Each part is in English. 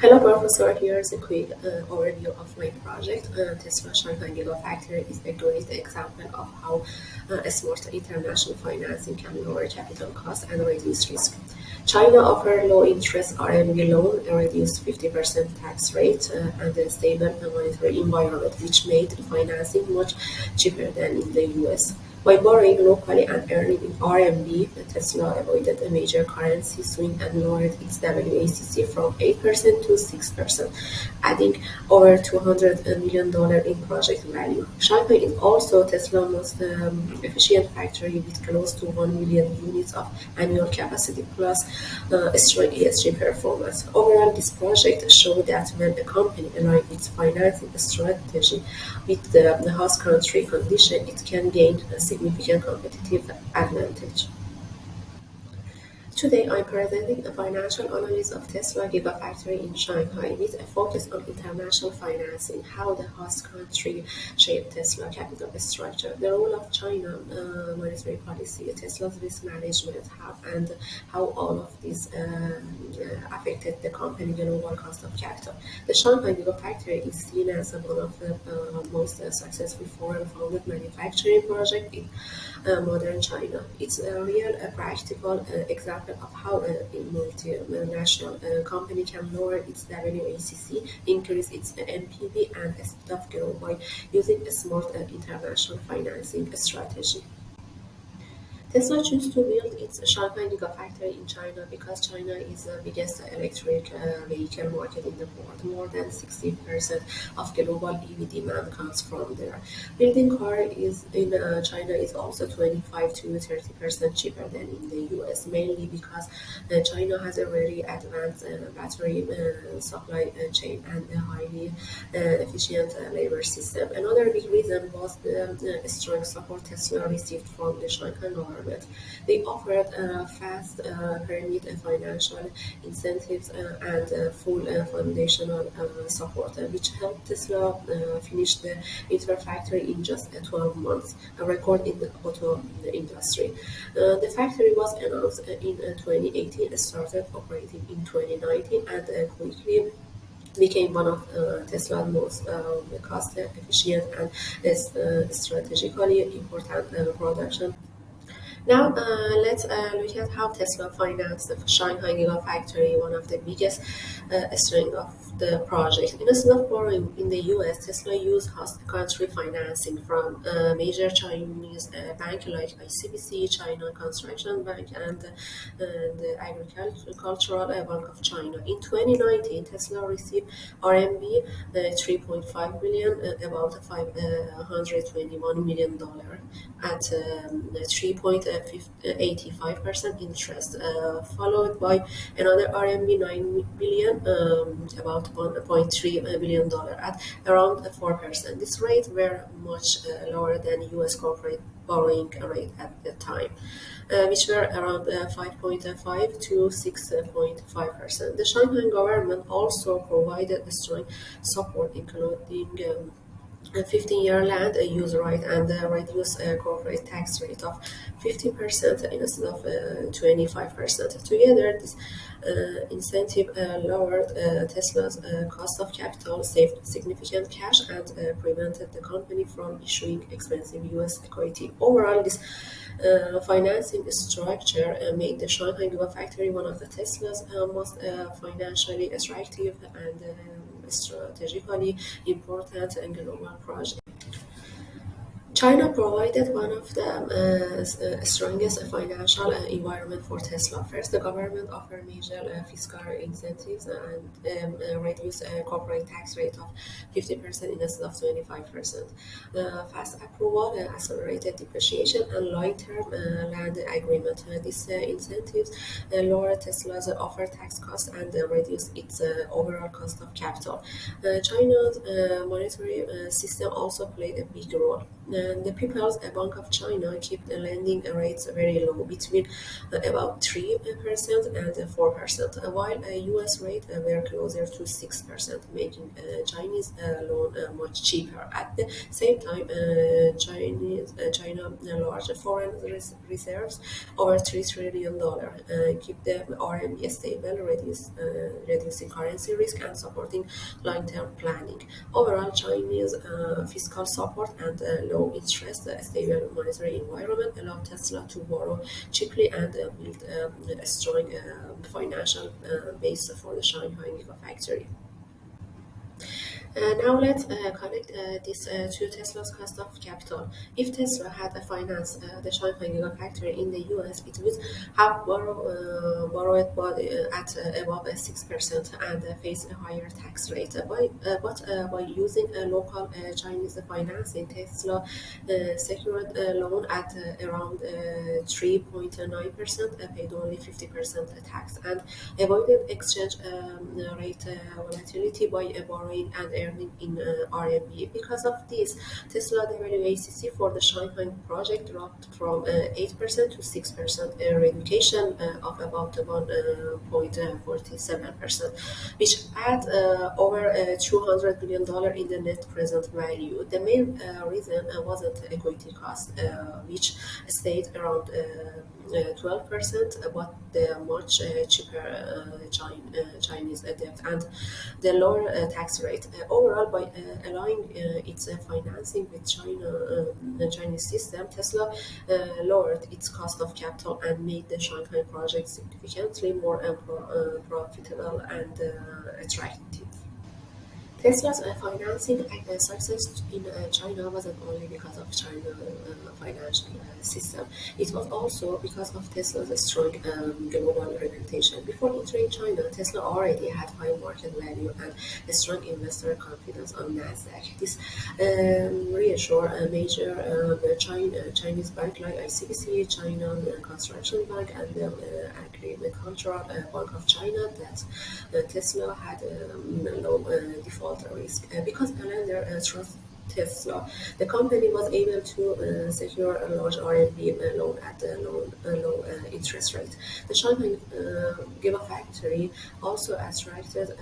Hello, Professor. Here's a quick overview of my project. Tesla Shanghai Gigafactory is a great example of how a smart international financing can lower capital costs and reduce risk. China offers low-interest RMB loan, a reduced 50% tax rate, and a stable monetary environment, which made financing much cheaper than in the US. By borrowing locally and earning in RMB, Tesla avoided a major currency swing and lowered its WACC from 8% to 6%, adding over $200 million in project value. Shanghai is also Tesla's most efficient factory with close to 1 million units of annual capacity plus strong ESG performance. Overall, this project showed that when a company aligns its financing strategy with the host country condition, it can gain a significant competitive advantage. Today, I'm presenting a financial analysis of Tesla Gigafactory in Shanghai with a focus on international financing, how the host country shaped Tesla capital structure, the role of China monetary policy, Tesla's risk management, and how all of this affected the company global cost of capital. The Shanghai Gigafactory is seen as one of the most successful foreign-funded manufacturing projects in modern China. It's a real practical example of how a multinational company can lower its WACC, increase its NPV, and speed up growth by using a smart international financing strategy. Tesla chose to build its Shanghai Gigafactory in China because China is the biggest electric vehicle market in the world. More than 60% of global EV demand comes from there. Building car is in China is also 25 to 30% cheaper than in the US, mainly because China has a very advanced battery supply chain and a highly efficient labor system. Another big reason was the strong support Tesla received from the Shanghai government. They offered fast permit financial incentives and full foundational support, which helped Tesla finish the Gigafactory in just 12 months, a record in the auto industry. The factory was announced in 2018, started operating in 2019, and quickly became one of Tesla's most cost-efficient and strategically important production. Now, let's look at how Tesla financed the Shanghai Gigafactory, one of the biggest strengths of the project. Instead of borrowing in the US, Tesla used host country financing from major Chinese banks like ICBC, China Construction Bank, and the Agricultural Bank of China. In 2019, Tesla received RMB 3.5 billion, about $521 million at 3.85% interest, followed by another RMB 9 billion, about $1.3 billion at around 4%. This rate were much lower than US corporate borrowing rate at the time, which were around 5.5 to 6.5%. The Shanghai government also provided strong support, including a 15-year land use right and reduce corporate tax rate of 50% instead of 25%. Together, this incentive lowered Tesla's cost of capital, saved significant cash, and prevented the company from issuing expensive US equity. Overall, this financing structure made the Shanghai Gigafactory one of the Tesla's most financially attractive and strategically important and global projects. China provided one of the strongest financial environment for Tesla. First, the government offered major fiscal incentives and reduced corporate tax rate of 50% instead of 25%. Fast approval, accelerated depreciation, and long-term land agreement. These incentives lowered Tesla's offer tax cost and reduced its overall cost of capital. China's monetary system also played a big role. The People's Bank of China keep the lending rates very low, between about 3% and 4%, while U.S. rate were closer to 6%, making Chinese loan much cheaper. At the same time, China large foreign reserves over $3 trillion keep the RMB stable, reducing currency risk and supporting long-term planning. Overall, Chinese fiscal support and low interest, stable monetary environment allow Tesla to borrow cheaply and build a strong financial base for the Shanghai Gigafactory. Now let's connect this to Tesla's cost of capital. If Tesla had financed the Shanghai Gigafactory in the US, it would have borrowed at above 6% and face a higher tax rate. By using local Chinese financing, Tesla secured a loan at around 3.9%, paid only 50% tax, and avoided exchange rate volatility by borrowing and earning in RMB. Because of this, Tesla WACC for the Shanghai project dropped from 8% to 6%, a reduction of about 1.47%, which add over $200 billion in the net present value. The main reason wasn't equity cost, which stayed around 12%, but the much cheaper Chinese debt and the lower tax rate. Overall, by allowing its financing with the Chinese system, Tesla lowered its cost of capital and made the Shanghai project significantly more profitable and attractive. Tesla's financing success in China wasn't only because of China's financial system. It was also because of Tesla's strong global reputation. Before entering China, Tesla already had high market value and a strong investor confidence on Nasdaq. This reassured a major Chinese bank like ICBC, China Construction Bank, and the Agricultural Bank of China that Tesla had low default risk. Because the lender trust Tesla, the company was able to secure a large RMB loan at a low interest rate. The Shanghai Gigafactory also attracted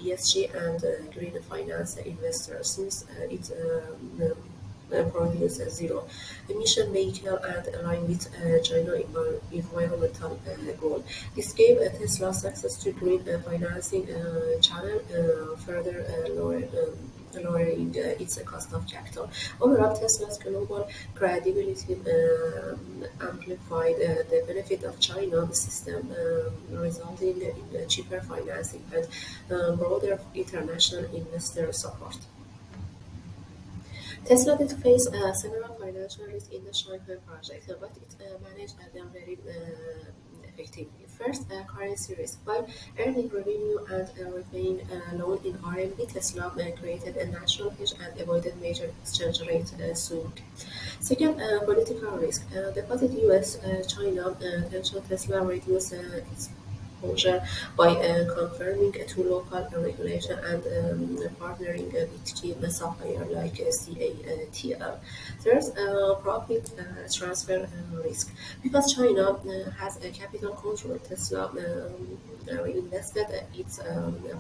ESG and green finance investors since it produce zero emission vehicle and align with China environmental goal. This gave Tesla success to green financing channel, further lowering its cost of capital. Overall, Tesla's global credibility amplified the benefit of China system, resulting in cheaper financing and broader international investor support. Tesla did face several financial risks in the Shanghai project, but it managed them very effectively. First, currency risk. By earning revenue and repaying loan in RMB, Tesla created a natural hedge and avoided major exchange rate swing. Second, political risk. Deposit US-China tension, Tesla reduced its exposure by confirming to local regulation and partnering with key suppliers like CATL. There's profit transfer risk. Because China has a capital control, Tesla reinvested its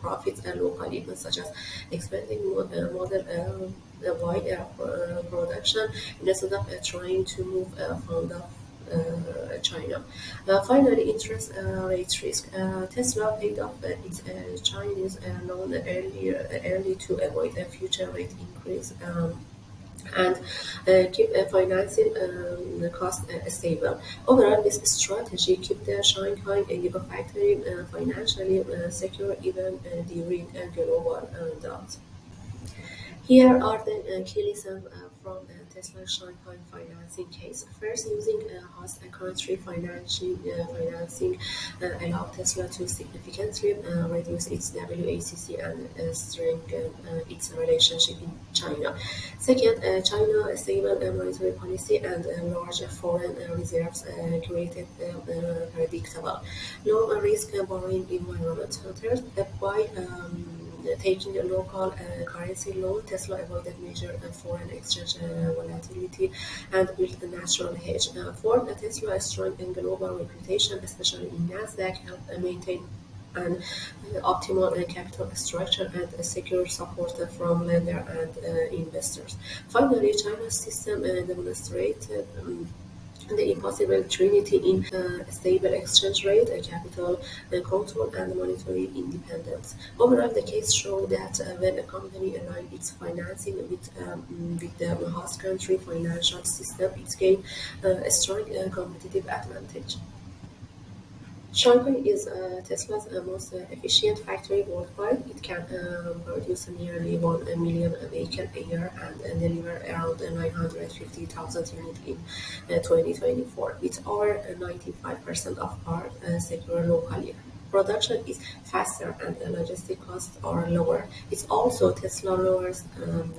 profits locally, such as expanding model wide production instead of trying to move fund of China. Finally, interest rate risk. Tesla paid off its Chinese loan early to avoid a future rate increase. And keep financing cost stable. Overall, this strategy kept the Shanghai Gigafactory financially secure even during global doubt. Here are the key lessons from Tesla's Shanghai financing case. First, using host country financing allowed Tesla to significantly reduce its WACC and strengthen its relationship in China. Second, China's stable monetary policy and large foreign reserves created predictable, low risk borrowing environment. Third, by taking a local currency loan, Tesla avoided major foreign exchange volatility and built a natural hedge. For Tesla, a strong and global reputation, especially in Nasdaq, helped maintain an optimal capital structure and secure support from lenders and investors. Finally, China's system demonstrated the impossible trinity in a stable exchange rate, capital control, and monetary independence. Overall, the case showed that when a company aligns its financing with the host country financial system, it gains a strong competitive advantage. Shanghai is Tesla's most efficient factory worldwide. It can produce nearly 1 million vehicles a year and deliver around 950,000 units in 2024, with over 95% of parts secured locally. Production is faster and logistic costs are lower. It's also Tesla lowers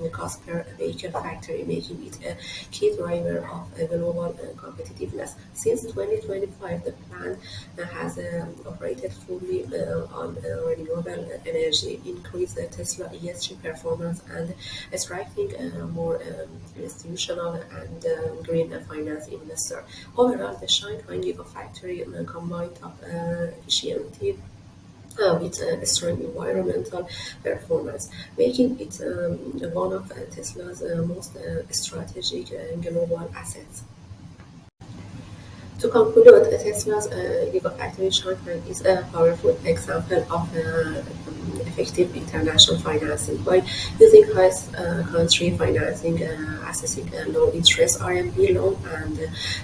the cost per vehicle factory, making it a key driver of global competitiveness. Since 2025, the plant has operated fully on renewable energy, increased Tesla ESG performance, and attracting more institutional and green finance investors. Overall, the Shanghai Gigafactory combined top efficiency with a strong environmental performance, making it one of Tesla's most strategic global assets. To conclude, Tesla's Gigafactory Shanghai is a powerful example of effective international financing. By using host country financing, accessing a low-interest RMB loan,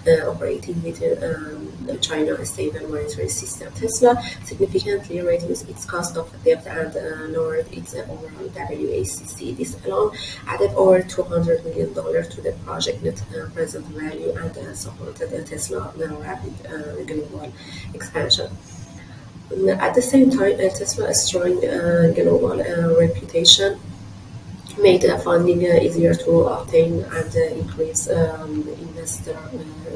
and operating within China's stable monetary system, Tesla significantly reduced its cost of debt and lowered its overall WACC. This alone added over $200 million to the project net present value and supported Tesla rapid global expansion. At the same time, Tesla's strong global reputation made funding easier to obtain and increase investor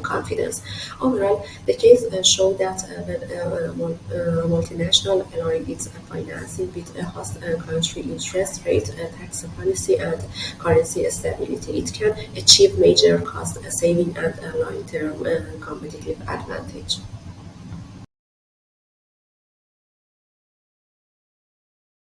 confidence. Overall, the case showed that when a multinational aligns its financing with a host country interest rate, tax policy, and currency stability, it can achieve major cost saving and long-term competitive advantage.